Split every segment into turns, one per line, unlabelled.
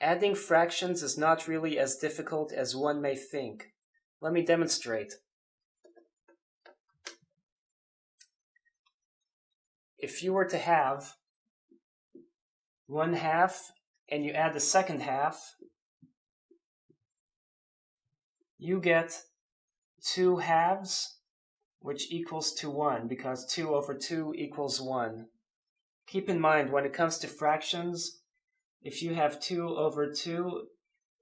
Adding fractions is not really as difficult as one may think. Let me demonstrate. If you were to have 1/2 and you add the second half, you get 2/2, which equals to 1, because 2 over 2 equals 1. Keep in mind, when it comes to fractions, if you have 2 over 2,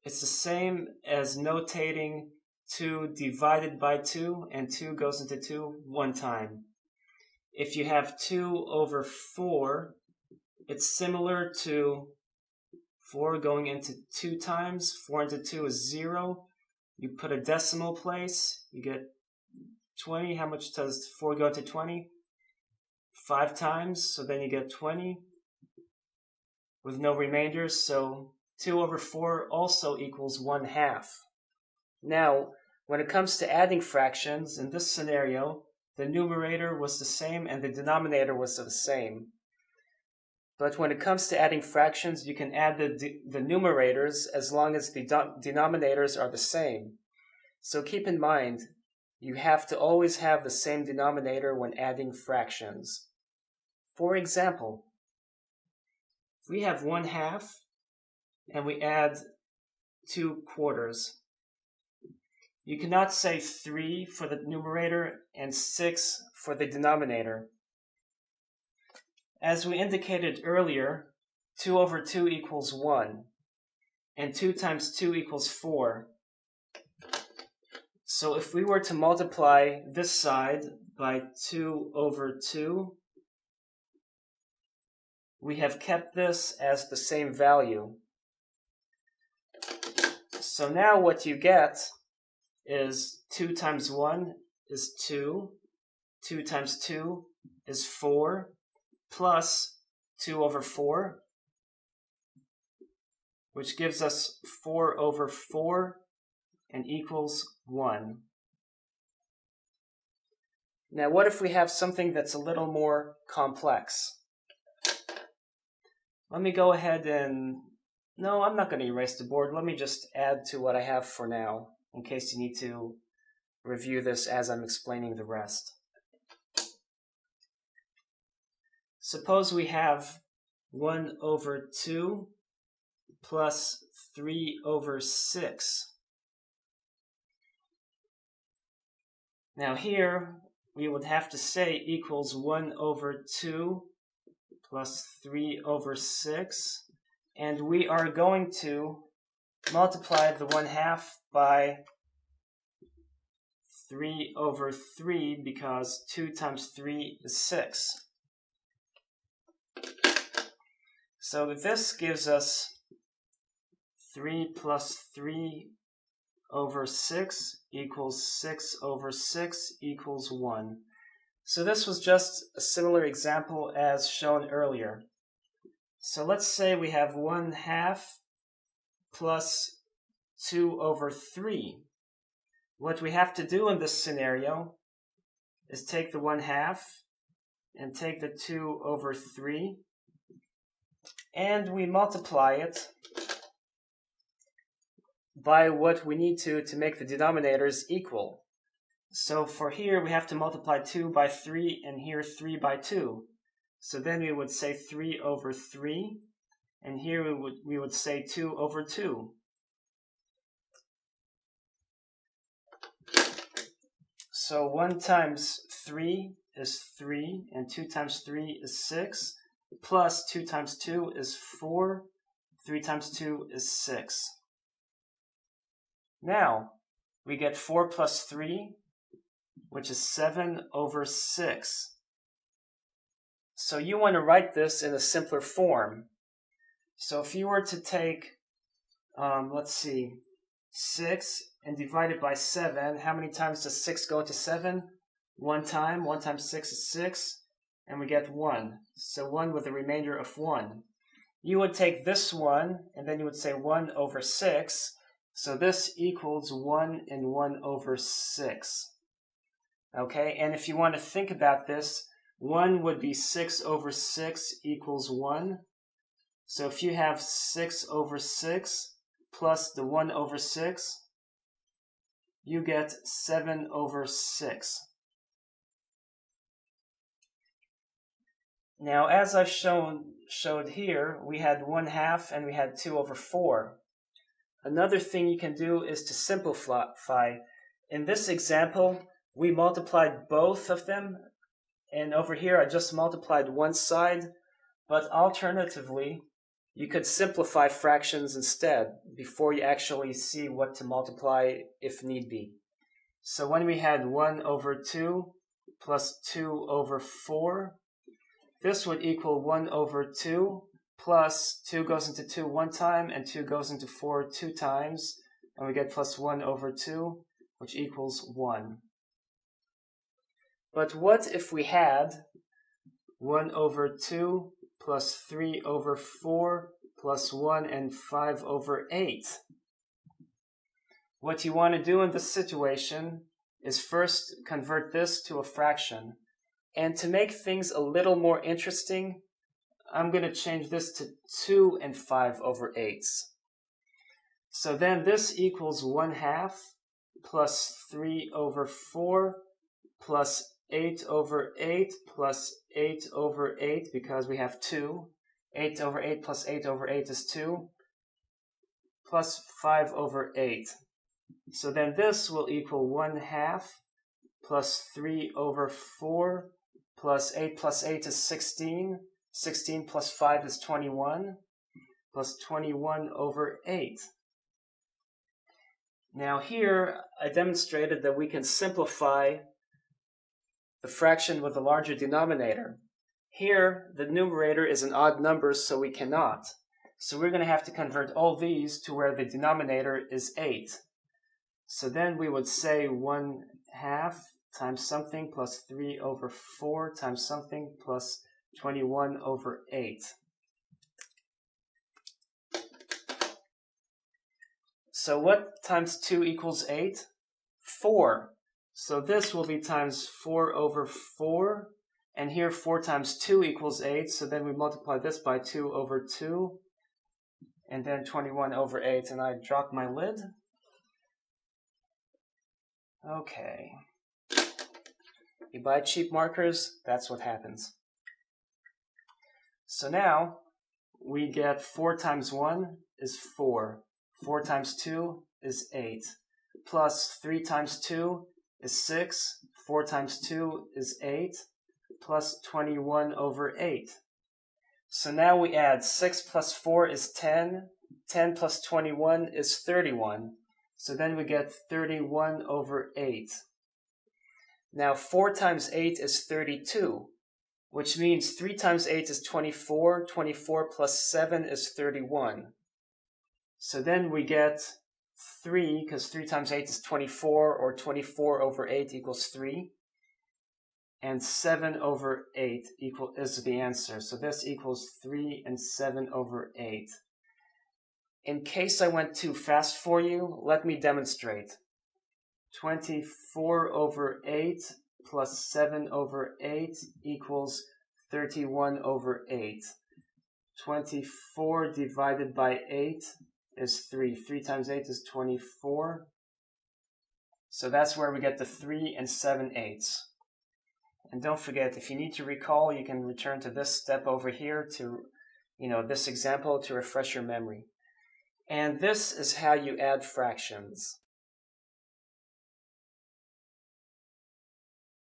it's the same as notating 2 divided by 2, and 2 goes into 2 one time. If you have 2 over 4, it's similar to 4 going into 2 times. 4 into 2 is 0. You put a decimal place, you get 20. How much does 4 go into 20? 5 times, so then you get 20 with no remainders. So 2 over 4 also equals 1/2. Now, when it comes to adding fractions, in this scenario, the numerator was the same and the denominator was the same. But when it comes to adding fractions, you can add the numerators as long as the denominators are the same. So keep in mind, you have to always have the same denominator when adding fractions. For example, if we have 1/2 and we add 2/4, you cannot say 3 for the numerator and 6 for the denominator. As we indicated earlier, 2 over 2 equals 1, and 2 times 2 equals 4. So if we were to multiply this side by 2 over 2, we have kept this as the same value. So now what you get is 2 times 1 is 2, 2 times 2 is 4, plus 2 over 4, which gives us 4 over 4 and equals 1. Now what if we have something that's a little more complex? Let me go ahead and... No, I'm not going to erase the board. Let me just add to what I have for now, in case you need to review this as I'm explaining the rest. Suppose we have 1 over 2 plus 3 over 6. Now here, we would have to say equals 1 over 2 plus 3 over 6. And we are going to multiply the 1/2 by 3 over 3, because 2 times 3 is 6. So this gives us 3 plus 3 over 6 equals 6 over 6 equals 1. So this was just a similar example as shown earlier. So let's say we have 1/2 plus 2 over 3. What we have to do in this scenario is take the 1/2 and take the 2 over 3, and we multiply it by what we need to make the denominators equal. So for here, we have to multiply 2 by 3, and here 3 by 2. So then we would say 3 over 3, and here we would say 2 over 2. So 1 times 3 is 3, and 2 times 3 is 6, plus 2 times 2 is 4, 3 times 2 is 6. Now, we get 4 plus 3, which is 7 over 6. So you want to write this in a simpler form. So if you were to take, let's see, 6 and divide it by 7, how many times does 6 go into 7? 1 time. 1 times 6 is 6, and we get 1. So 1 with a remainder of 1. You would take this one, and then you would say 1 over 6. So this equals 1 and 1 over 6. Okay, and if you want to think about this, 1 would be 6 over 6 equals 1. So if you have 6 over 6 plus the 1 over 6, you get 7 over 6. Now, as I've showed here, we had 1/2 and we had 2 over 4. Another thing you can do is to simplify. In this example, we multiplied both of them, and over here I just multiplied one side, but alternatively, you could simplify fractions instead before you actually see what to multiply if need be. So when we had 1 over 2 plus 2 over 4, this would equal 1 over 2 plus 2 goes into 2 one time and 2 goes into 4 two times, and we get plus 1 over 2, which equals 1. But what if we had 1 over 2 plus 3 over 4 plus 1 and 5 over 8? What you want to do in this situation is first convert this to a fraction. And to make things a little more interesting, I'm going to change this to 2 and 5 over 8s. So then this equals 1/2 plus 3 over 4 plus 8 over 8 plus 8 over 8, because we have 2. 8 over 8 plus 8 over 8 is 2, plus 5 over 8. So then this will equal 1/2 plus 3 over 4 plus 8 is 16. 16 plus 5 is 21, plus 21 over 8. Now here, I demonstrated that we can simplify the fraction with a larger denominator. Here, the numerator is an odd number, so we cannot. So we're going to have to convert all these to where the denominator is 8. So then we would say 1/2 times something plus 3 over 4 times something plus 21 over 8. So what times 2 equals 8? 4. So this will be times 4 over 4. And here 4 times 2 equals 8. So then we multiply this by 2 over 2. And then 21 over 8. And I dropped my lid. Okay. You buy cheap markers, that's what happens. So now we get 4 times 1 is 4. 4 times 2 is 8. Plus 3 times 2 is 6. 4 times 2 is 8. Plus 21 over 8. So now we add 6 plus 4 is 10. 10 plus 21 is 31. So then we get 31 over 8. Now 4 times 8 is 32, which means 3 times 8 is 24. 24 plus 7 is 31. So then we get 3, because 3 times 8 is 24, or 24 over 8 equals 3. And 7 over 8 is the answer. So this equals 3 and 7 over 8. In case I went too fast for you, let me demonstrate. 24 over 8 plus 7 over 8 equals 31 over 8. 24 divided by 8 is 3. 3 times 8 is 24. So that's where we get the 3 and 7/8. And don't forget, if you need to recall, you can return to this step over here to, this example to refresh your memory. And this is how you add fractions.